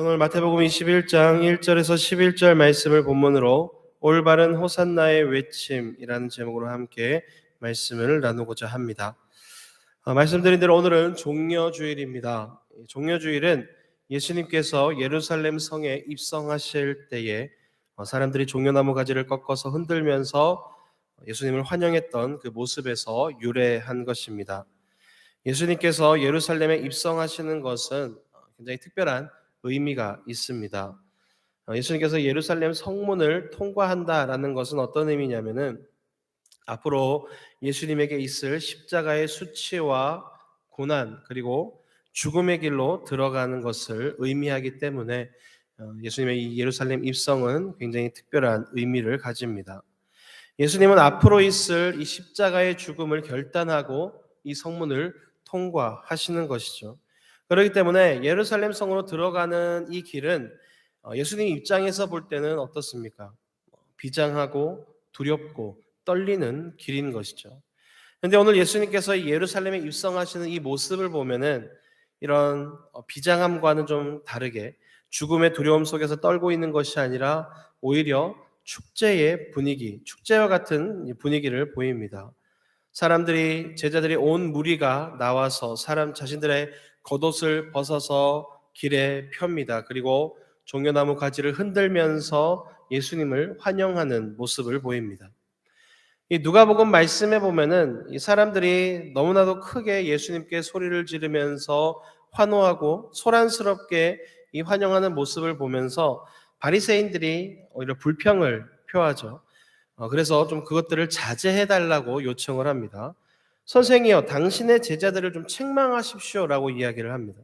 오늘 마태복음 21장 1절에서 11절 말씀을 본문으로 올바른 호산나의 외침이라는 제목으로 함께 말씀을 나누고자 합니다. 말씀드린 대로 오늘은 종려주일입니다. 종려주일은 예수님께서 예루살렘 성에 입성하실 때에 사람들이 종려나무 가지를 꺾어서 흔들면서 예수님을 환영했던 그 모습에서 유래한 것입니다. 예수님께서 예루살렘에 입성하시는 것은 굉장히 특별한 의미가 있습니다. 예수님께서 예루살렘 성문을 통과한다라는 것은 어떤 의미냐면은 앞으로 예수님에게 있을 십자가의 수치와 고난 그리고 죽음의 길로 들어가는 것을 의미하기 때문에 예수님의 이 예루살렘 입성은 굉장히 특별한 의미를 가집니다. 예수님은 앞으로 있을 이 십자가의 죽음을 결단하고 이 성문을 통과하시는 것이죠. 그렇기 때문에 예루살렘 성으로 들어가는 이 길은 예수님 입장에서 볼 때는 어떻습니까? 비장하고 두렵고 떨리는 길인 것이죠. 그런데 오늘 예수님께서 이 예루살렘에 입성하시는 이 모습을 보면은 이런 비장함과는 좀 다르게 죽음의 두려움 속에서 떨고 있는 것이 아니라 오히려 축제의 분위기, 축제와 같은 분위기를 보입니다. 제자들이 온 무리가 나와서 사람 자신들의 겉옷을 벗어서 길에 펴니다. 그리고 종려나무 가지를 흔들면서 예수님을 환영하는 모습을 보입니다. 이 누가복음 말씀에 보면은 이 사람들이 너무나도 크게 예수님께 소리를 지르면서 환호하고 소란스럽게 이 환영하는 모습을 보면서 바리새인들이 오히려 불평을 표하죠. 그래서 좀 그것들을 자제해 달라고 요청을 합니다. 선생이여, 당신의 제자들을 좀 책망하십시오라고 이야기를 합니다.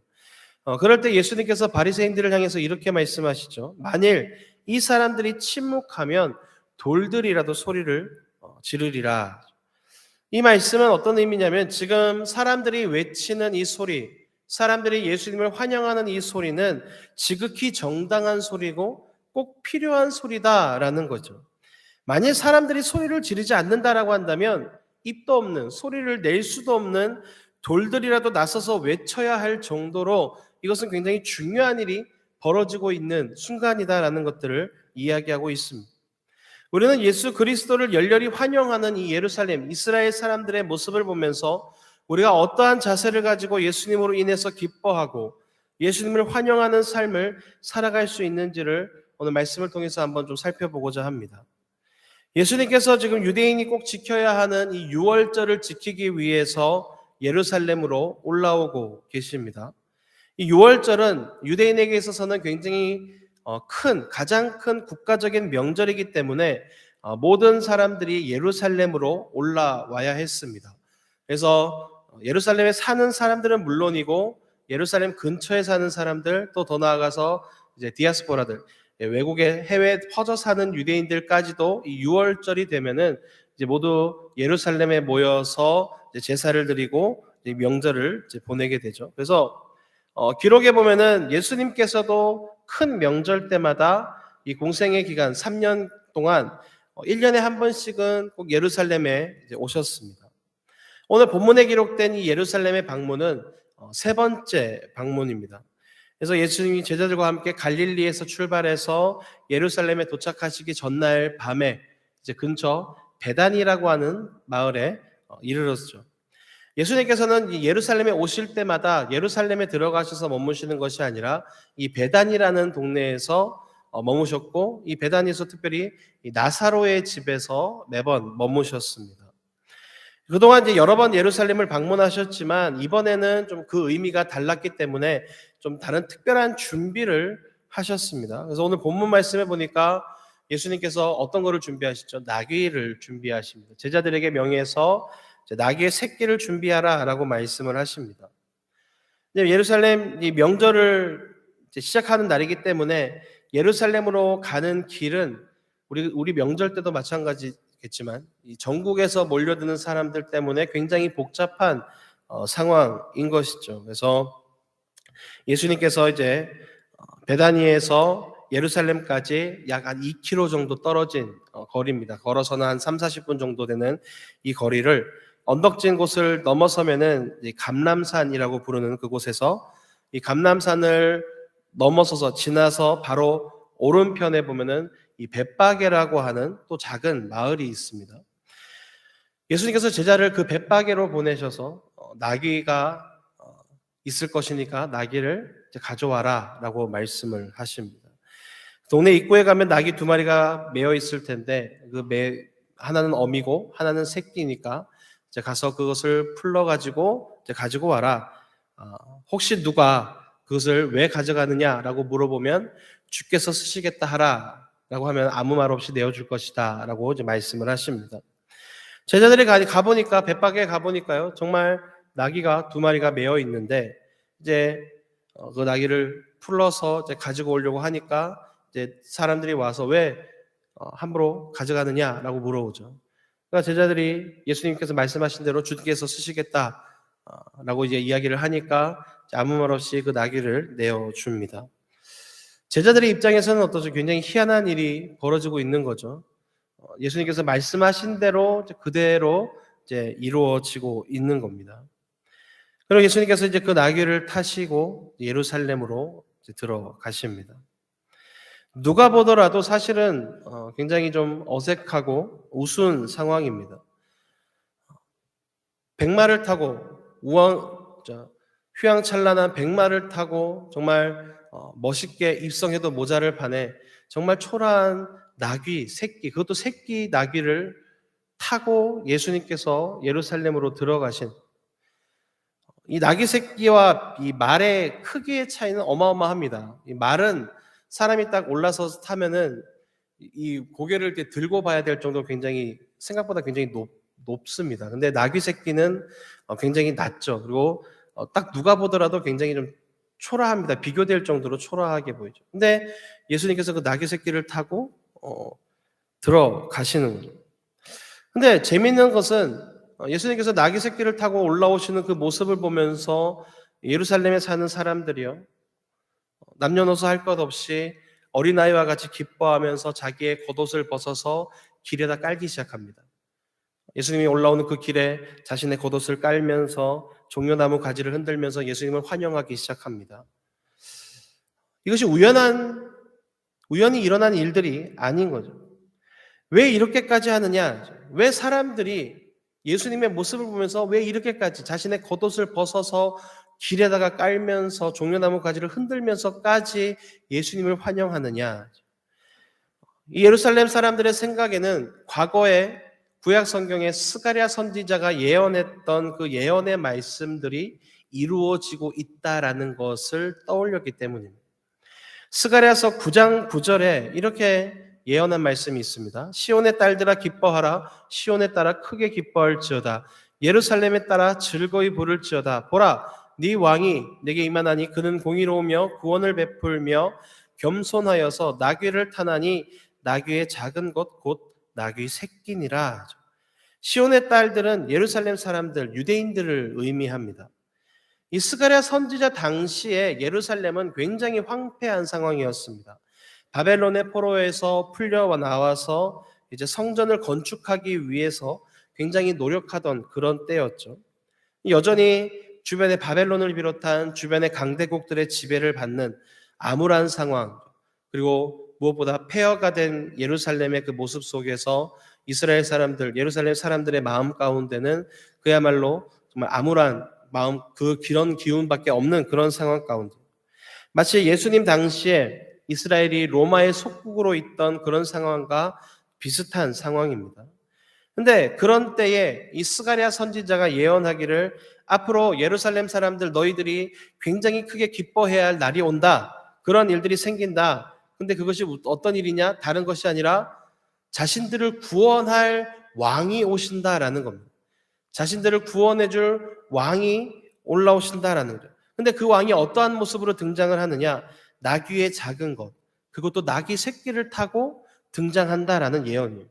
그럴 때 예수님께서 바리새인들을 향해서 이렇게 말씀하시죠. 만일 이 사람들이 침묵하면 돌들이라도 소리를 지르리라. 이 말씀은 어떤 의미냐면 지금 사람들이 외치는 이 소리, 사람들이 예수님을 환영하는 이 소리는 지극히 정당한 소리고 꼭 필요한 소리다라는 거죠. 만일 사람들이 소리를 지르지 않는다라고 한다면 입도 없는, 소리를 낼 수도 없는 돌들이라도 나서서 외쳐야 할 정도로 이것은 굉장히 중요한 일이 벌어지고 있는 순간이다라는 것들을 이야기하고 있습니다. 우리는 예수 그리스도를 열렬히 환영하는 이 예루살렘, 이스라엘 사람들의 모습을 보면서 우리가 어떠한 자세를 가지고 예수님으로 인해서 기뻐하고 예수님을 환영하는 삶을 살아갈 수 있는지를 오늘 말씀을 통해서 한번 좀 살펴보고자 합니다. 예수님께서 지금 유대인이 꼭 지켜야 하는 이 유월절을 지키기 위해서 예루살렘으로 올라오고 계십니다. 이 유월절은 유대인에게 있어서는 굉장히 가장 큰 국가적인 명절이기 때문에 모든 사람들이 예루살렘으로 올라와야 했습니다. 그래서 예루살렘에 사는 사람들은 물론이고 예루살렘 근처에 사는 사람들, 또 더 나아가서 이제 디아스포라들, 외국에 해외에 퍼져 사는 유대인들까지도 이 유월절이 되면은 이제 모두 예루살렘에 모여서 이제 제사를 드리고 이제 명절을 이제 보내게 되죠. 그래서 기록에 보면은 예수님께서도 큰 명절 때마다 이 공생의 기간 3년 동안 1년에 한 번씩은 꼭 예루살렘에 이제 오셨습니다. 오늘 본문에 기록된 이 예루살렘의 방문은 세 번째 방문입니다. 그래서 예수님이 제자들과 함께 갈릴리에서 출발해서 예루살렘에 도착하시기 전날 밤에 이제 근처 베단이라고 하는 마을에 이르렀죠. 예수님께서는 이 예루살렘에 오실 때마다 예루살렘에 들어가셔서 머무시는 것이 아니라 이 베단이라는 동네에서 머무셨고, 이 베단에서 특별히 이 나사로의 집에서 매번 머무셨습니다. 그동안 이제 여러 번 예루살렘을 방문하셨지만 이번에는 좀 그 의미가 달랐기 때문에 좀 다른 특별한 준비를 하셨습니다. 그래서 오늘 본문 말씀에 보니까 예수님께서 어떤 거를 준비하시죠? 나귀를 준비하십니다. 제자들에게 명해서 나귀의 새끼를 준비하라라고 말씀을 하십니다. 예루살렘 이 명절을 시작하는 날이기 때문에 예루살렘으로 가는 길은 우리 명절 때도 마찬가지겠지만 이 전국에서 몰려드는 사람들 때문에 굉장히 복잡한 상황인 것이죠. 그래서 예수님께서 이제 베다니에서 예루살렘까지 약 한 2km 정도 떨어진 거리입니다. 걸어서는 한 3-40분 정도 되는 이 거리를 언덕진 곳을 넘어서면은 감람산이라고 부르는 그곳에서 이 감람산을 넘어서서 지나서 바로 오른편에 보면은 이 벳바게라고 하는 또 작은 마을이 있습니다. 예수님께서 제자를 그 벳바게로 보내셔서 나귀가 있을 것이니까 나귀를 이제 가져와라라고 말씀을 하십니다. 동네 입구에 가면 나귀 두 마리가 매어 있을 텐데 하나는 어미고 하나는 새끼니까 이제 가서 그것을 풀러 가지고 이제 가지고 와라. 혹시 누가 그것을 왜 가져가느냐라고 물어보면 주께서 쓰시겠다 하라라고 하면 아무 말 없이 내어줄 것이다라고 이제 말씀을 하십니다. 제자들이 가보니까 벳바게에 가보니까요 정말 나귀가 두 마리가 매어 있는데 이제 그 나귀를 풀러서 이제 가지고 오려고 하니까 이제 사람들이 와서 왜 함부로 가져가느냐라고 물어오죠. 그러니까 제자들이 예수님께서 말씀하신 대로 주께서 쓰시겠다라고 이제 이야기를 하니까 아무 말 없이 그 나귀를 내어 줍니다. 제자들의 입장에서는 어떠죠? 굉장히 희한한 일이 벌어지고 있는 거죠. 예수님께서 말씀하신 대로 그대로 이제 이루어지고 있는 겁니다. 그리고 예수님께서 이제 그 나귀를 타시고 예루살렘으로 이제 들어가십니다. 누가 보더라도 사실은 굉장히 좀 어색하고 우스운 상황입니다. 백마를 타고 휘황찬란한 백마를 타고 정말 멋있게 입성해도 모자를 판에 정말 초라한 나귀, 새끼, 그것도 새끼 나귀를 타고 예수님께서 예루살렘으로 들어가신 이 나귀 새끼와 이 말의 크기의 차이는 어마어마합니다. 이 말은 사람이 딱 올라서서 타면은 이 고개를 이렇게 들고 봐야 될 정도로 굉장히 생각보다 굉장히 높습니다. 근데 나귀 새끼는 굉장히 낮죠. 그리고 딱 누가 보더라도 굉장히 좀 초라합니다. 비교될 정도로 초라하게 보이죠. 근데 예수님께서 그 나귀 새끼를 타고 들어가시는 거죠. 근데 재미있는 것은 예수님께서 나귀 새끼를 타고 올라오시는 그 모습을 보면서 예루살렘에 사는 사람들이요 남녀노소 할 것 없이 어린아이와 같이 기뻐하면서 자기의 겉옷을 벗어서 길에다 깔기 시작합니다. 예수님이 올라오는 그 길에 자신의 겉옷을 깔면서 종려나무 가지를 흔들면서 예수님을 환영하기 시작합니다. 이것이 우연히 일어난 일들이 아닌 거죠. 왜 이렇게까지 하느냐? 왜 사람들이 예수님의 모습을 보면서 왜 이렇게까지 자신의 겉옷을 벗어서 길에다가 깔면서 종려나무 가지를 흔들면서까지 예수님을 환영하느냐? 이 예루살렘 사람들의 생각에는 과거에 구약 성경에 스가랴 선지자가 예언했던 그 예언의 말씀들이 이루어지고 있다라는 것을 떠올렸기 때문입니다. 스가랴서 9장 9절에 이렇게 예언한 말씀이 있습니다. 시온의 딸들아 기뻐하라. 시온에 따라 크게 기뻐할지어다. 예루살렘에 따라 즐거이 부를지어다. 보라, 네 왕이 내게 임하나니 그는 공의로우며 구원을 베풀며 겸손하여서 나귀를 타나니 나귀의 작은 것 곧 나귀 새끼니라. 시온의 딸들은 예루살렘 사람들, 유대인들을 의미합니다. 이 스가랴 선지자 당시에 예루살렘은 굉장히 황폐한 상황이었습니다. 바벨론의 포로에서 풀려 나와서 이제 성전을 건축하기 위해서 굉장히 노력하던 그런 때였죠. 여전히 주변의 바벨론을 비롯한 주변의 강대국들의 지배를 받는 암울한 상황, 그리고 무엇보다 폐허가 된 예루살렘의 그 모습 속에서 이스라엘 사람들, 예루살렘 사람들의 마음 가운데는 그야말로 정말 암울한 마음, 그런 기운밖에 없는 그런 상황 가운데 마치 예수님 당시에 이스라엘이 로마의 속국으로 있던 그런 상황과 비슷한 상황입니다. 근데 그런 때에 이 스가랴 선지자가 예언하기를 앞으로 예루살렘 사람들 너희들이 굉장히 크게 기뻐해야 할 날이 온다. 그런 일들이 생긴다. 근데 그것이 어떤 일이냐? 다른 것이 아니라 자신들을 구원할 왕이 오신다라는 겁니다. 자신들을 구원해 줄 왕이 올라오신다라는 거죠. 근데 그 왕이 어떠한 모습으로 등장을 하느냐? 나귀의 작은 것, 그것도 나귀 새끼를 타고 등장한다라는 예언이에요.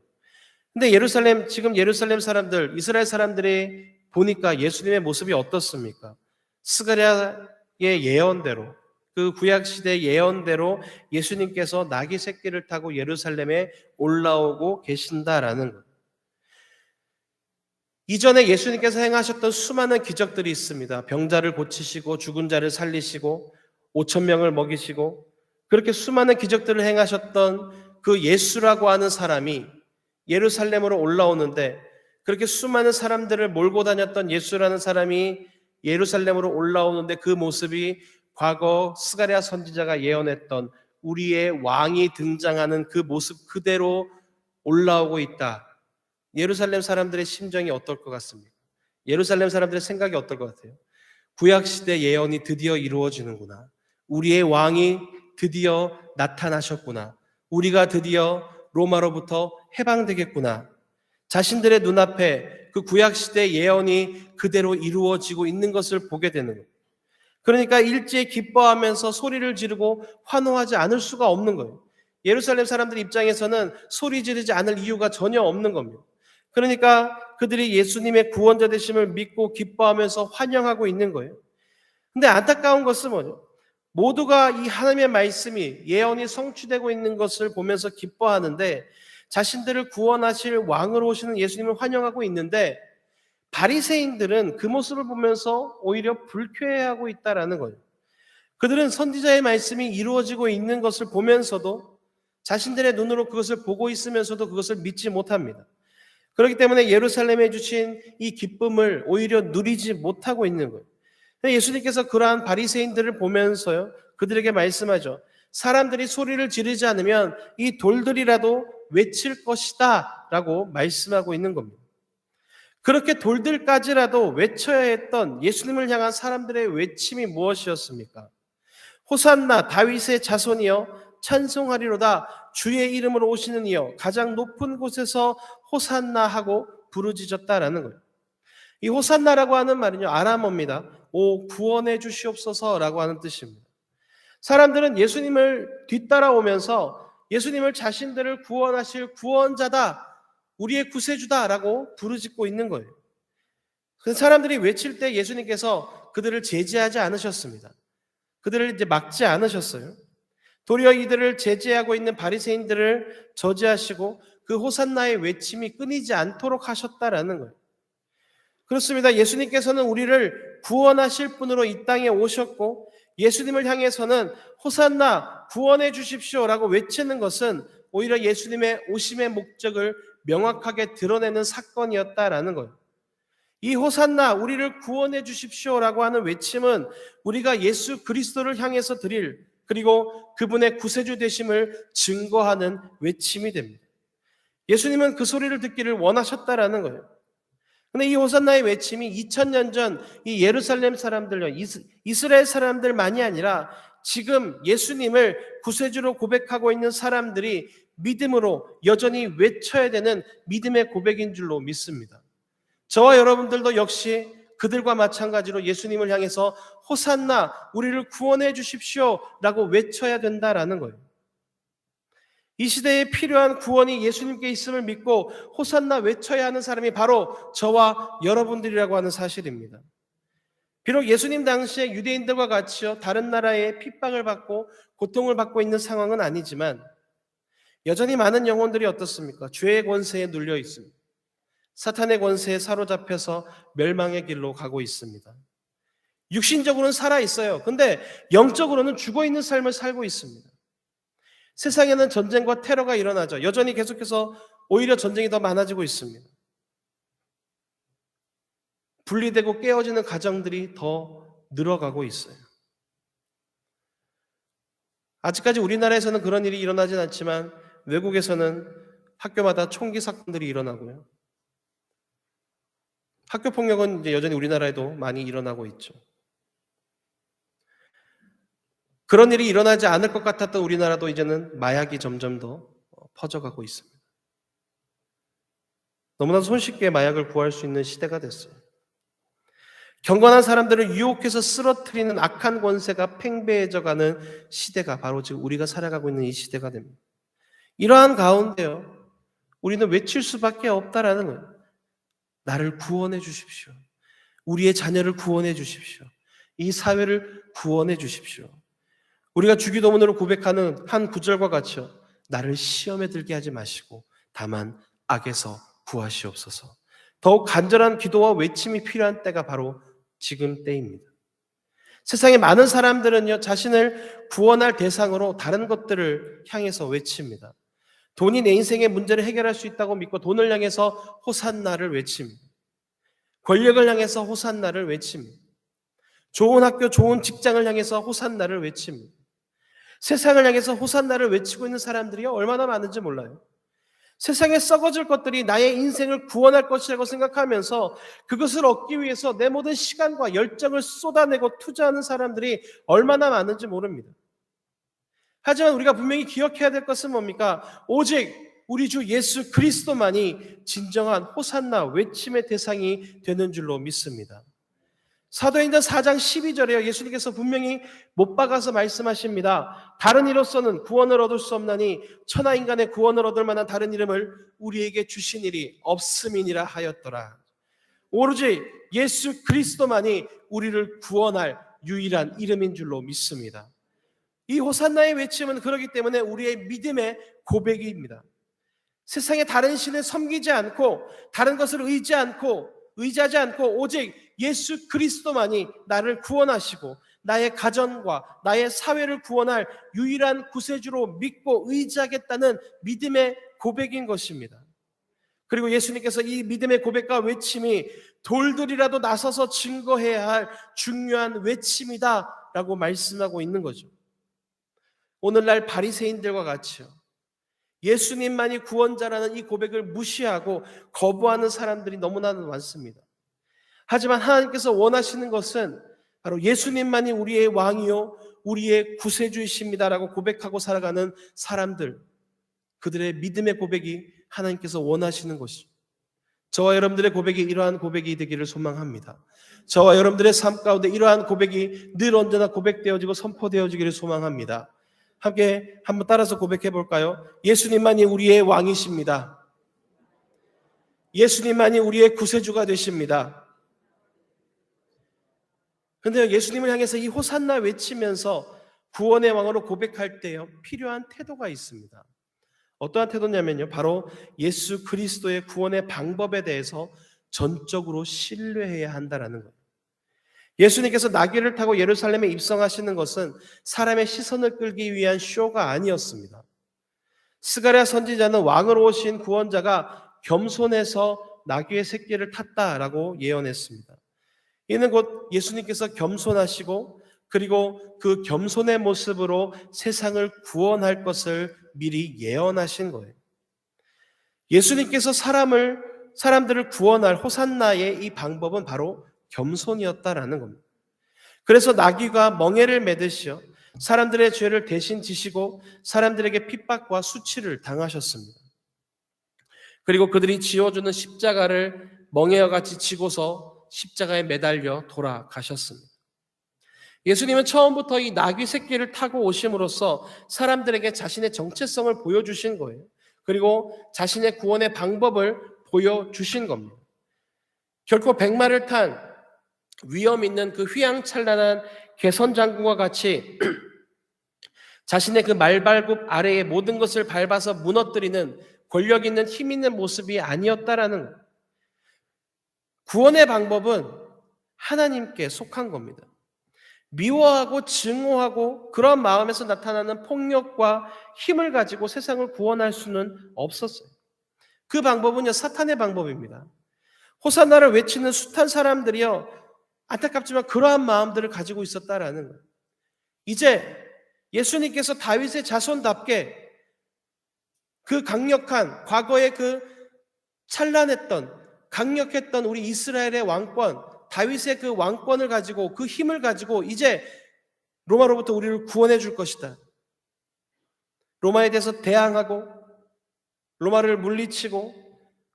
근데 지금 예루살렘 사람들, 이스라엘 사람들이 보니까 예수님의 모습이 어떻습니까? 스가랴의 예언대로, 그 구약시대 예언대로 예수님께서 나귀 새끼를 타고 예루살렘에 올라오고 계신다라는 것. 이전에 예수님께서 행하셨던 수많은 기적들이 있습니다. 병자를 고치시고 죽은 자를 살리시고 5천 명을 먹이시고 그렇게 수많은 기적들을 행하셨던 그 예수라고 하는 사람이 예루살렘으로 올라오는데, 그렇게 수많은 사람들을 몰고 다녔던 예수라는 사람이 예루살렘으로 올라오는데 그 모습이 과거 스가랴 선지자가 예언했던 우리의 왕이 등장하는 그 모습 그대로 올라오고 있다. 예루살렘 사람들의 심정이 어떨 것 같습니까? 예루살렘 사람들의 생각이 어떨 것 같아요? 구약시대 예언이 드디어 이루어지는구나. 우리의 왕이 드디어 나타나셨구나. 우리가 드디어 로마로부터 해방되겠구나. 자신들의 눈앞에 그 구약시대 예언이 그대로 이루어지고 있는 것을 보게 되는 거예요. 그러니까 일제히 기뻐하면서 소리를 지르고 환호하지 않을 수가 없는 거예요. 예루살렘 사람들 입장에서는 소리 지르지 않을 이유가 전혀 없는 겁니다. 그러니까 그들이 예수님의 구원자 되심을 믿고 기뻐하면서 환영하고 있는 거예요. 근데 안타까운 것은 뭐죠? 모두가 이 하나님의 말씀이 예언이 성취되고 있는 것을 보면서 기뻐하는데, 자신들을 구원하실 왕으로 오시는 예수님을 환영하고 있는데, 바리새인들은 그 모습을 보면서 오히려 불쾌해하고 있다라는 거예요. 그들은 선지자의 말씀이 이루어지고 있는 것을 보면서도 자신들의 눈으로 그것을 보고 있으면서도 그것을 믿지 못합니다. 그렇기 때문에 예루살렘에 주신 이 기쁨을 오히려 누리지 못하고 있는 거예요. 예수님께서 그러한 바리새인들을 보면서요, 그들에게 말씀하죠. 사람들이 소리를 지르지 않으면 이 돌들이라도 외칠 것이다 라고 말씀하고 있는 겁니다. 그렇게 돌들까지라도 외쳐야 했던 예수님을 향한 사람들의 외침이 무엇이었습니까? 호산나 다윗의 자손이여 찬송하리로다, 주의 이름으로 오시는 이여 가장 높은 곳에서 호산나 하고 부르짖었다라는 거예요. 이 호산나라고 하는 말은요, 아람어입니다. 오 구원해 주시옵소서라고 하는 뜻입니다. 사람들은 예수님을 뒤따라오면서 예수님을 자신들을 구원하실 구원자다, 우리의 구세주다라고 부르짖고 있는 거예요. 그 사람들이 외칠 때 예수님께서 그들을 제지하지 않으셨습니다. 그들을 이제 막지 않으셨어요. 도리어 이들을 제지하고 있는 바리새인들을 저지하시고 그 호산나의 외침이 끊이지 않도록 하셨다라는 거예요. 그렇습니다. 예수님께서는 우리를 구원하실 분으로 이 땅에 오셨고, 예수님을 향해서는 호산나 구원해 주십시오라고 외치는 것은 오히려 예수님의 오심의 목적을 명확하게 드러내는 사건이었다라는 거예요. 이 호산나 우리를 구원해 주십시오라고 하는 외침은 우리가 예수 그리스도를 향해서 드릴, 그리고 그분의 구세주 되심을 증거하는 외침이 됩니다. 예수님은 그 소리를 듣기를 원하셨다라는 거예요. 근데 이 호산나의 외침이 2000년 전 이 예루살렘 사람들요, 이스라엘 사람들만이 아니라 지금 예수님을 구세주로 고백하고 있는 사람들이 믿음으로 여전히 외쳐야 되는 믿음의 고백인 줄로 믿습니다. 저와 여러분들도 역시 그들과 마찬가지로 예수님을 향해서 호산나 우리를 구원해 주십시오 라고 외쳐야 된다라는 거예요. 이 시대에 필요한 구원이 예수님께 있음을 믿고 호산나 외쳐야 하는 사람이 바로 저와 여러분들이라고 하는 사실입니다. 비록 예수님 당시에 유대인들과 같이요, 다른 나라에 핍박을 받고 고통을 받고 있는 상황은 아니지만 여전히 많은 영혼들이 어떻습니까? 죄의 권세에 눌려 있습니다. 사탄의 권세에 사로잡혀서 멸망의 길로 가고 있습니다. 육신적으로는 살아 있어요. 근데 영적으로는 죽어 있는 삶을 살고 있습니다. 세상에는 전쟁과 테러가 일어나죠. 여전히 계속해서 오히려 전쟁이 더 많아지고 있습니다. 분리되고 깨어지는 가정들이 더 늘어가고 있어요. 아직까지 우리나라에서는 그런 일이 일어나진 않지만 외국에서는 학교마다 총기 사건들이 일어나고요. 학교 폭력은 이제 여전히 우리나라에도 많이 일어나고 있죠. 그런 일이 일어나지 않을 것 같았던 우리나라도 이제는 마약이 점점 더 퍼져가고 있습니다. 너무나 손쉽게 마약을 구할 수 있는 시대가 됐어요. 경건한 사람들을 유혹해서 쓰러뜨리는 악한 권세가 팽배해져가는 시대가 바로 지금 우리가 살아가고 있는 이 시대가 됩니다. 이러한 가운데요, 우리는 외칠 수밖에 없다라는 거예요. 나를 구원해 주십시오. 우리의 자녀를 구원해 주십시오. 이 사회를 구원해 주십시오. 우리가 주기도문으로 고백하는 한 구절과 같이요, 나를 시험에 들게 하지 마시고 다만 악에서 구하시옵소서. 더욱 간절한 기도와 외침이 필요한 때가 바로 지금 때입니다. 세상에 많은 사람들은요, 자신을 구원할 대상으로 다른 것들을 향해서 외칩니다. 돈이 내 인생의 문제를 해결할 수 있다고 믿고 돈을 향해서 호산나를 외칩니다. 권력을 향해서 호산나를 외칩니다. 좋은 학교, 좋은 직장을 향해서 호산나를 외칩니다. 세상을 향해서 호산나를 외치고 있는 사람들이 얼마나 많은지 몰라요. 세상에 썩어질 것들이 나의 인생을 구원할 것이라고 생각하면서 그것을 얻기 위해서 내 모든 시간과 열정을 쏟아내고 투자하는 사람들이 얼마나 많은지 모릅니다. 하지만 우리가 분명히 기억해야 될 것은 뭡니까? 오직 우리 주 예수 그리스도만이 진정한 호산나 외침의 대상이 되는 줄로 믿습니다. 사도행전 4장 12절에 예수님께서 분명히 못 박아서 말씀하십니다. 다른 이로서는 구원을 얻을 수 없나니 천하 인간의 구원을 얻을 만한 다른 이름을 우리에게 주신 일이 없음이니라 하였더라. 오로지 예수 그리스도만이 우리를 구원할 유일한 이름인 줄로 믿습니다. 이 호산나의 외침은 그렇기 때문에 우리의 믿음의 고백입니다. 세상의 다른 신을 섬기지 않고 다른 것을 의지하지 않고 오직 예수 그리스도만이 나를 구원하시고 나의 가정과 나의 사회를 구원할 유일한 구세주로 믿고 의지하겠다는 믿음의 고백인 것입니다. 그리고 예수님께서 이 믿음의 고백과 외침이 돌들이라도 나서서 증거해야 할 중요한 외침이다 라고 말씀하고 있는 거죠. 오늘날 바리새인들과 같이요, 예수님만이 구원자라는 이 고백을 무시하고 거부하는 사람들이 너무나 많습니다. 하지만 하나님께서 원하시는 것은 바로 예수님만이 우리의 왕이요 우리의 구세주이십니다라고 고백하고 살아가는 사람들, 그들의 믿음의 고백이 하나님께서 원하시는 것이죠. 저와 여러분들의 고백이 이러한 고백이 되기를 소망합니다. 저와 여러분들의 삶 가운데 이러한 고백이 늘 언제나 고백되어지고 선포되어지기를 소망합니다. 함께 한번 따라서 고백해 볼까요? 예수님만이 우리의 왕이십니다. 예수님만이 우리의 구세주가 되십니다. 그런데 예수님을 향해서 이 호산나 외치면서 구원의 왕으로 고백할 때요, 필요한 태도가 있습니다. 어떠한 태도냐면요, 바로 예수 그리스도의 구원의 방법에 대해서 전적으로 신뢰해야 한다는 거예요. 예수님께서 나귀를 타고 예루살렘에 입성하시는 것은 사람의 시선을 끌기 위한 쇼가 아니었습니다. 스가랴 선지자는 왕으로 오신 구원자가 겸손해서 나귀의 새끼를 탔다라고 예언했습니다. 이는 곧 예수님께서 겸손하시고 그리고 그 겸손의 모습으로 세상을 구원할 것을 미리 예언하신 거예요. 예수님께서 사람들을 구원할 호산나의 이 방법은 바로 겸손이었다라는 겁니다. 그래서 나귀가 멍에를 매듯이요, 사람들의 죄를 대신 지시고 사람들에게 핍박과 수치를 당하셨습니다. 그리고 그들이 지어주는 십자가를 멍에와 같이 지고서 십자가에 매달려 돌아가셨습니다. 예수님은 처음부터 이 나귀 새끼를 타고 오심으로써 사람들에게 자신의 정체성을 보여주신 거예요. 그리고 자신의 구원의 방법을 보여주신 겁니다. 결코 백마를 탄 위험 있는 그 휘황찬란한 개선장군과 같이 자신의 그 말발굽 아래에 모든 것을 밟아서 무너뜨리는 권력 있는 힘 있는 모습이 아니었다라는 거예요. 구원의 방법은 하나님께 속한 겁니다. 미워하고 증오하고 그런 마음에서 나타나는 폭력과 힘을 가지고 세상을 구원할 수는 없었어요. 그 방법은요, 사탄의 방법입니다. 호산나를 외치는 숱한 사람들이요, 안타깝지만 그러한 마음들을 가지고 있었다라는 거예요. 이제 예수님께서 다윗의 자손답게 그 강력한 과거의 그 찬란했던 강력했던 우리 이스라엘의 왕권, 다윗의 그 왕권을 가지고 그 힘을 가지고 이제 로마로부터 우리를 구원해 줄 것이다. 로마에 대해서 대항하고 로마를 물리치고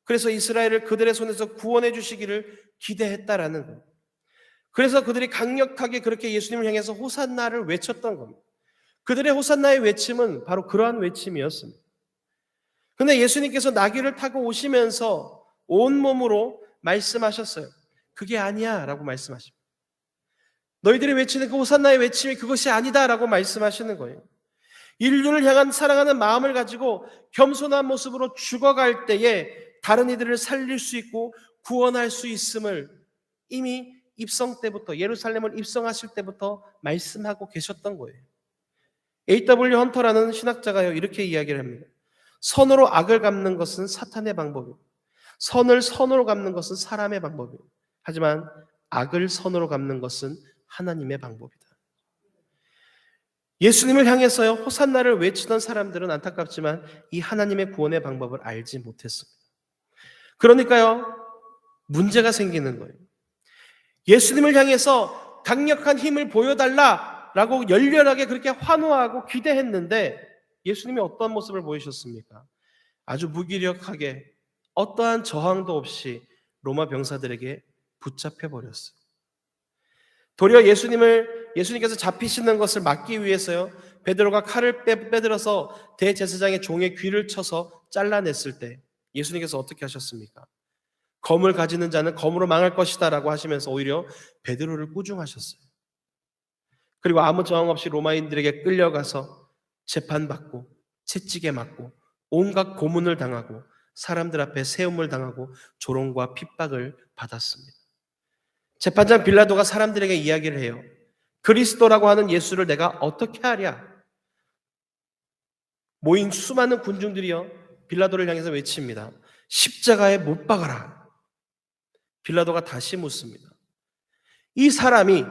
그래서 이스라엘을 그들의 손에서 구원해 주시기를 기대했다라는 거예요. 그래서 그들이 강력하게 그렇게 예수님을 향해서 호산나를 외쳤던 겁니다. 그들의 호산나의 외침은 바로 그러한 외침이었습니다. 그런데 예수님께서 나귀를 타고 오시면서 온몸으로 말씀하셨어요. 그게 아니야 라고 말씀하십니다. 너희들이 외치는 그 호산나의 외침이 그것이 아니다 라고 말씀하시는 거예요. 인류를 향한 사랑하는 마음을 가지고 겸손한 모습으로 죽어갈 때에 다른 이들을 살릴 수 있고 구원할 수 있음을 이미 입성 때부터, 예루살렘을 입성하실 때부터 말씀하고 계셨던 거예요. A.W. 헌터라는 신학자가요, 이렇게 이야기를 합니다. 선으로 악을 갚는 것은 사탄의 방법이고, 선을 선으로 갚는 것은 사람의 방법이고, 하지만 악을 선으로 갚는 것은 하나님의 방법이다. 예수님을 향해서요, 호산나를 외치던 사람들은 안타깝지만 이 하나님의 구원의 방법을 알지 못했습니다. 그러니까요, 문제가 생기는 거예요. 예수님을 향해서 강력한 힘을 보여달라라고 열렬하게 그렇게 환호하고 기대했는데 예수님이 어떤 모습을 보이셨습니까? 아주 무기력하게 어떠한 저항도 없이 로마 병사들에게 붙잡혀 버렸어요. 도리어 예수님께서 잡히시는 것을 막기 위해서요, 베드로가 칼을 빼들어서 대제사장의 종의 귀를 쳐서 잘라냈을 때 예수님께서 어떻게 하셨습니까? 검을 가지는 자는 검으로 망할 것이다 라고 하시면서 오히려 베드로를 꾸중하셨어요. 그리고 아무 저항 없이 로마인들에게 끌려가서 재판받고 채찍에 맞고 온갖 고문을 당하고 사람들 앞에 세움을 당하고 조롱과 핍박을 받았습니다. 재판장 빌라도가 사람들에게 이야기를 해요. 그리스도라고 하는 예수를 내가 어떻게 하랴? 모인 수많은 군중들이요, 빌라도를 향해서 외칩니다. 십자가에 못 박아라. 빌라도가 다시 묻습니다. 이 사람이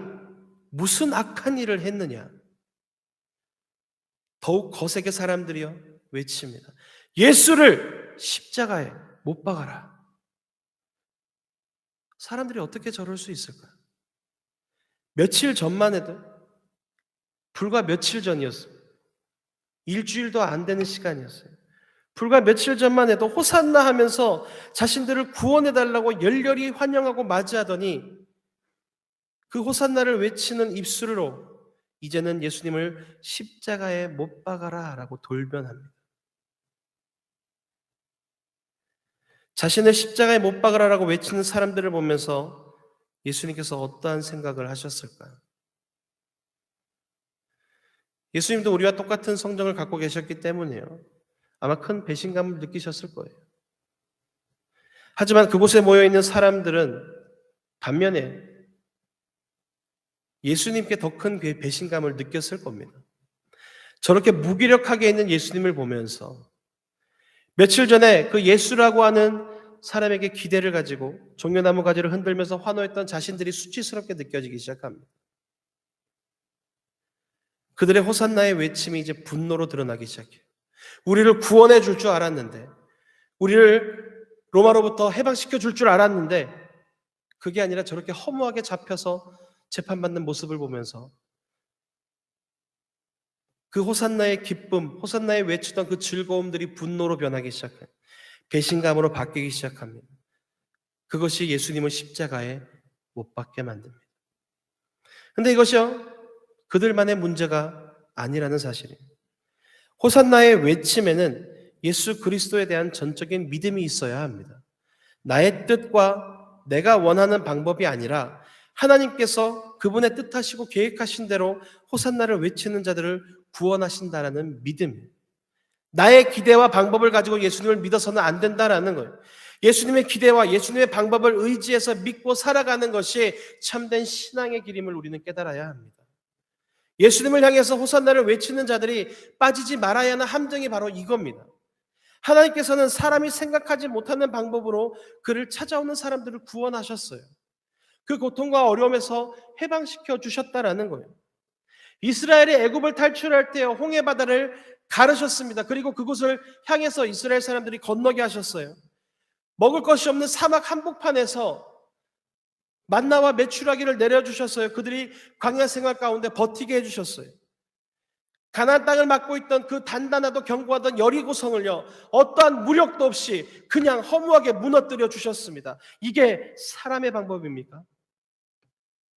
무슨 악한 일을 했느냐? 더욱 거세게 사람들이요 외칩니다. 예수를 십자가에 못 박아라. 사람들이 어떻게 저럴 수 있을까요? 며칠 전만 해도, 불과 며칠 전이었습니다. 일주일도 안 되는 시간이었어요. 불과 며칠 전만 해도 호산나 하면서 자신들을 구원해달라고 열렬히 환영하고 맞이하더니 그 호산나를 외치는 입술로 이제는 예수님을 십자가에 못 박아라 라고 돌변합니다. 자신을 십자가에 못 박아라 라고 외치는 사람들을 보면서 예수님께서 어떠한 생각을 하셨을까요? 예수님도 우리와 똑같은 성정을 갖고 계셨기 때문이에요. 아마 큰 배신감을 느끼셨을 거예요. 하지만 그곳에 모여있는 사람들은 반면에 예수님께 더 큰 배신감을 느꼈을 겁니다. 저렇게 무기력하게 있는 예수님을 보면서 며칠 전에 그 예수라고 하는 사람에게 기대를 가지고 종려나무 가지를 흔들면서 환호했던 자신들이 수치스럽게 느껴지기 시작합니다. 그들의 호산나의 외침이 이제 분노로 드러나기 시작해요. 우리를 구원해 줄 줄 알았는데, 우리를 로마로부터 해방시켜 줄 줄 알았는데 그게 아니라 저렇게 허무하게 잡혀서 재판받는 모습을 보면서 그 호산나의 기쁨, 호산나의 외치던 그 즐거움들이 분노로 변하기 시작해요. 배신감으로 바뀌기 시작합니다. 그것이 예수님을 십자가에 못 박게 만듭니다. 그런데 이것이요, 그들만의 문제가 아니라는 사실이에요. 호산나의 외침에는 예수 그리스도에 대한 전적인 믿음이 있어야 합니다. 나의 뜻과 내가 원하는 방법이 아니라 하나님께서 그분의 뜻하시고 계획하신 대로 호산나를 외치는 자들을 구원하신다라는 믿음. 나의 기대와 방법을 가지고 예수님을 믿어서는 안 된다라는 거예요. 예수님의 기대와 예수님의 방법을 의지해서 믿고 살아가는 것이 참된 신앙의 길임을 우리는 깨달아야 합니다. 예수님을 향해서 호산나를 외치는 자들이 빠지지 말아야 하는 함정이 바로 이겁니다. 하나님께서는 사람이 생각하지 못하는 방법으로 그를 찾아오는 사람들을 구원하셨어요. 그 고통과 어려움에서 해방시켜 주셨다라는 거예요. 이스라엘이 애굽을 탈출할 때 홍해 바다를 가르셨습니다. 그리고 그곳을 향해서 이스라엘 사람들이 건너게 하셨어요. 먹을 것이 없는 사막 한복판에서 만나와 메추라기를 내려주셨어요. 그들이 광야 생활 가운데 버티게 해주셨어요. 가나안 땅을 맡고 있던 그 단단하고 견고하던 여리고성을요, 어떠한 무력도 없이 그냥 허무하게 무너뜨려 주셨습니다. 이게 사람의 방법입니까?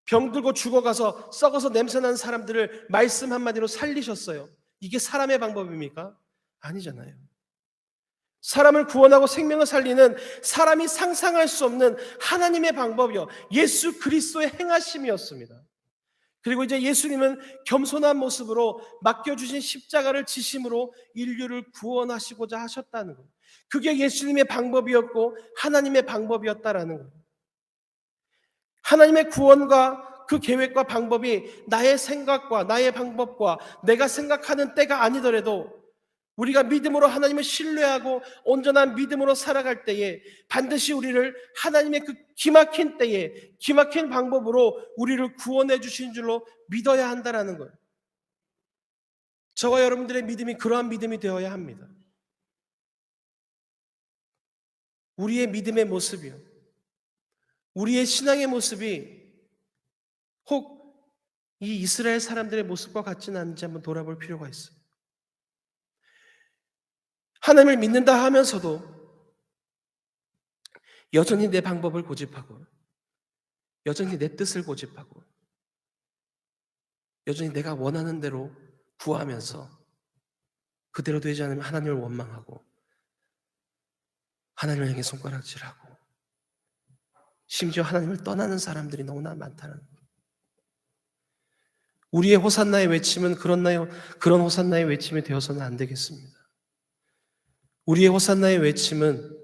병들고 죽어가서 썩어서 냄새나는 사람들을 말씀 한마디로 살리셨어요. 이게 사람의 방법입니까? 아니잖아요. 사람을 구원하고 생명을 살리는 사람이 상상할 수 없는 하나님의 방법이요, 예수 그리스도의 행하심이었습니다. 그리고 이제 예수님은 겸손한 모습으로 맡겨주신 십자가를 지심으로 인류를 구원하시고자 하셨다는 거예요. 그게 예수님의 방법이었고 하나님의 방법이었다라는 거예요. 하나님의 구원과 그 계획과 방법이 나의 생각과 나의 방법과 내가 생각하는 때가 아니더라도 우리가 믿음으로 하나님을 신뢰하고 온전한 믿음으로 살아갈 때에 반드시 우리를 하나님의 그 기막힌 때에 기막힌 방법으로 우리를 구원해 주신 줄로 믿어야 한다는 거예요. 저와 여러분들의 믿음이 그러한 믿음이 되어야 합니다. 우리의 믿음의 모습이요, 우리의 신앙의 모습이 혹 이 이스라엘 사람들의 모습과 같지는 않은지 한번 돌아볼 필요가 있어요. 하나님을 믿는다 하면서도 여전히 내 방법을 고집하고 여전히 내 뜻을 고집하고 여전히 내가 원하는 대로 구하면서 그대로 되지 않으면 하나님을 원망하고 하나님을 향해 손가락질하고 심지어 하나님을 떠나는 사람들이 너무나 많다는 거예요. 우리의 호산나의 외침은 그런 호산나의 외침이 되어서는 안 되겠습니다. 우리의 호산나의 외침은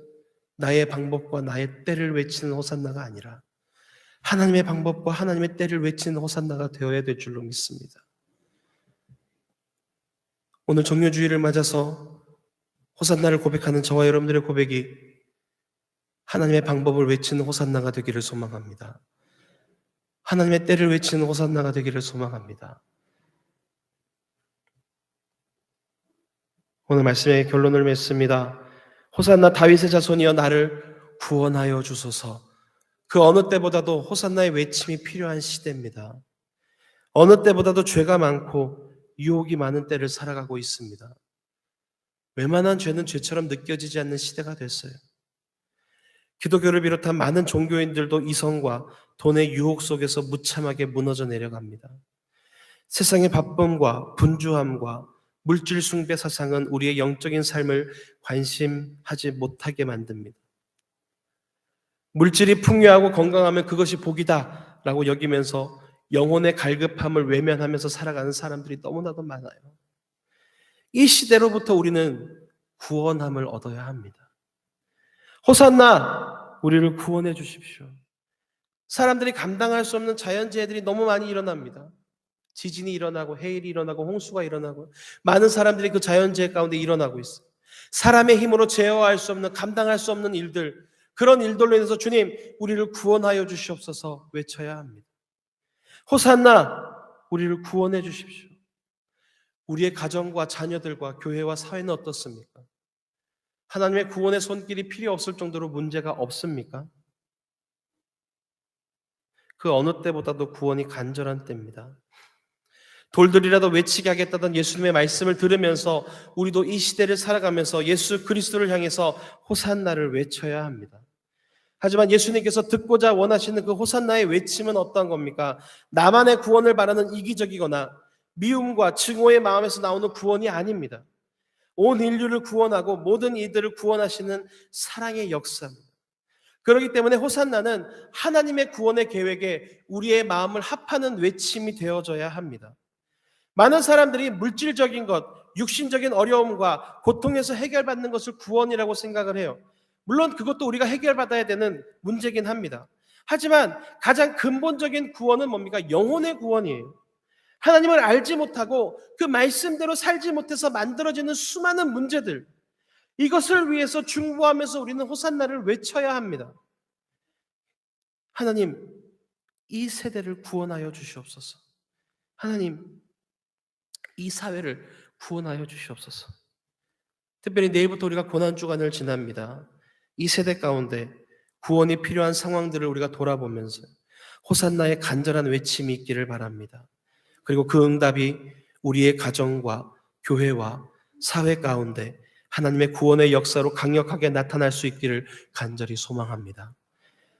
나의 방법과 나의 때를 외치는 호산나가 아니라 하나님의 방법과 하나님의 때를 외치는 호산나가 되어야 될 줄로 믿습니다. 오늘 정료주의를 맞아서 호산나를 고백하는 저와 여러분들의 고백이 하나님의 방법을 외치는 호산나가 되기를 소망합니다. 하나님의 때를 외치는 호산나가 되기를 소망합니다. 오늘 말씀의 결론을 맺습니다. 호산나 다윗의 자손이여 나를 구원하여 주소서. 그 어느 때보다도 호산나의 외침이 필요한 시대입니다. 어느 때보다도 죄가 많고 유혹이 많은 때를 살아가고 있습니다. 웬만한 죄는 죄처럼 느껴지지 않는 시대가 됐어요. 기독교를 비롯한 많은 종교인들도 이성과 돈의 유혹 속에서 무참하게 무너져 내려갑니다. 세상의 바쁨과 분주함과 물질 숭배 사상은 우리의 영적인 삶을 관심하지 못하게 만듭니다. 물질이 풍요하고 건강하면 그것이 복이다 라고 여기면서 영혼의 갈급함을 외면하면서 살아가는 사람들이 너무나도 많아요. 이 시대로부터 우리는 구원함을 얻어야 합니다. 호산나, 우리를 구원해 주십시오. 사람들이 감당할 수 없는 자연재해들이 너무 많이 일어납니다. 지진이 일어나고 해일이 일어나고 홍수가 일어나고 많은 사람들이 그 자연재해 가운데 일어나고 있어요. 사람의 힘으로 제어할 수 없는, 감당할 수 없는 일들, 그런 일들로 인해서 주님 우리를 구원하여 주시옵소서 외쳐야 합니다. 호산나, 우리를 구원해 주십시오. 우리의 가정과 자녀들과 교회와 사회는 어떻습니까? 하나님의 구원의 손길이 필요 없을 정도로 문제가 없습니까? 그 어느 때보다도 구원이 간절한 때입니다. 돌들이라도 외치게 하겠다던 예수님의 말씀을 들으면서 우리도 이 시대를 살아가면서 예수 그리스도를 향해서 호산나를 외쳐야 합니다. 하지만 예수님께서 듣고자 원하시는 그 호산나의 외침은 어떤 겁니까? 나만의 구원을 바라는 이기적이거나 미움과 증오의 마음에서 나오는 구원이 아닙니다. 온 인류를 구원하고 모든 이들을 구원하시는 사랑의 역사입니다. 그렇기 때문에 호산나는 하나님의 구원의 계획에 우리의 마음을 합하는 외침이 되어져야 합니다. 많은 사람들이 물질적인 것, 육신적인 어려움과 고통에서 해결받는 것을 구원이라고 생각을 해요. 물론 그것도 우리가 해결받아야 되는 문제긴 합니다. 하지만 가장 근본적인 구원은 뭡니까? 영혼의 구원이에요. 하나님을 알지 못하고 그 말씀대로 살지 못해서 만들어지는 수많은 문제들, 이것을 위해서 중보하면서 우리는 호산나를 외쳐야 합니다. 하나님, 이 세대를 구원하여 주시옵소서. 하나님, 이 사회를 구원하여 주시옵소서. 특별히 내일부터 우리가 고난주간을 지납니다. 이 세대 가운데 구원이 필요한 상황들을 우리가 돌아보면서 호산나의 간절한 외침이 있기를 바랍니다. 그리고 그 응답이 우리의 가정과 교회와 사회 가운데 하나님의 구원의 역사로 강력하게 나타날 수 있기를 간절히 소망합니다.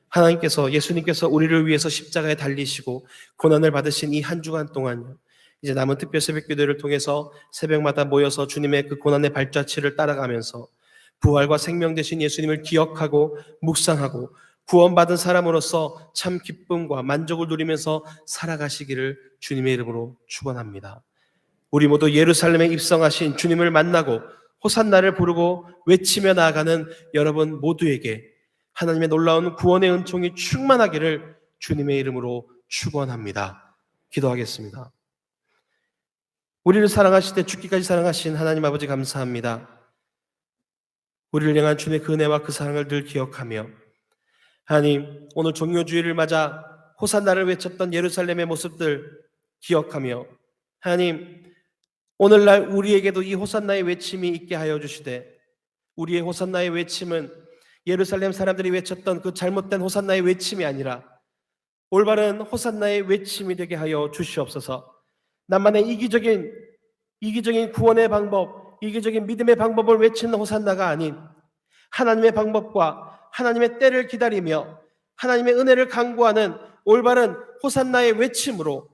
하나님께서, 예수님께서 우리를 위해서 십자가에 달리시고 고난을 받으신 이 한 주간 동안요, 이제 남은 특별 새벽 기도를 통해서 새벽마다 모여서 주님의 그 고난의 발자취를 따라가면서 부활과 생명 되신 예수님을 기억하고 묵상하고 구원받은 사람으로서 참 기쁨과 만족을 누리면서 살아가시기를 주님의 이름으로 축원합니다. 우리 모두 예루살렘에 입성하신 주님을 만나고 호산나를 부르고 외치며 나아가는 여러분 모두에게 하나님의 놀라운 구원의 은총이 충만하기를 주님의 이름으로 축원합니다. 기도하겠습니다. 우리를 사랑하실 때 죽기까지 사랑하신 하나님 아버지 감사합니다. 우리를 향한 주님의 그 은혜와 그 사랑을 늘 기억하며 하나님, 오늘 종료주일을 맞아 호산나를 외쳤던 예루살렘의 모습들 기억하며 하나님, 오늘날 우리에게도 이 호산나의 외침이 있게 하여 주시되 우리의 호산나의 외침은 예루살렘 사람들이 외쳤던 그 잘못된 호산나의 외침이 아니라 올바른 호산나의 외침이 되게 하여 주시옵소서. 나만의 이기적인 구원의 방법, 이기적인 믿음의 방법을 외치는 호산나가 아닌 하나님의 방법과 하나님의 때를 기다리며 하나님의 은혜를 간구하는 올바른 호산나의 외침으로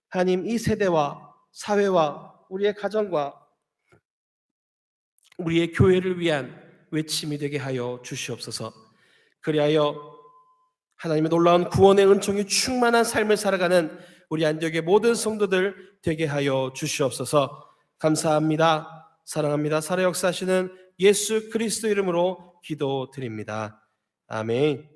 하나님 이 세대와 사회와 우리의 가정과 우리의 교회를 위한 외침이 되게 하여 주시옵소서. 그리하여 하나님의 놀라운 구원의 은총이 충만한 삶을 살아가는 우리 안디옥의 모든 성도들 되게 하여 주시옵소서. 감사합니다. 사랑합니다. 살아 역사하시는 예수 그리스도 이름으로 기도드립니다. 아멘.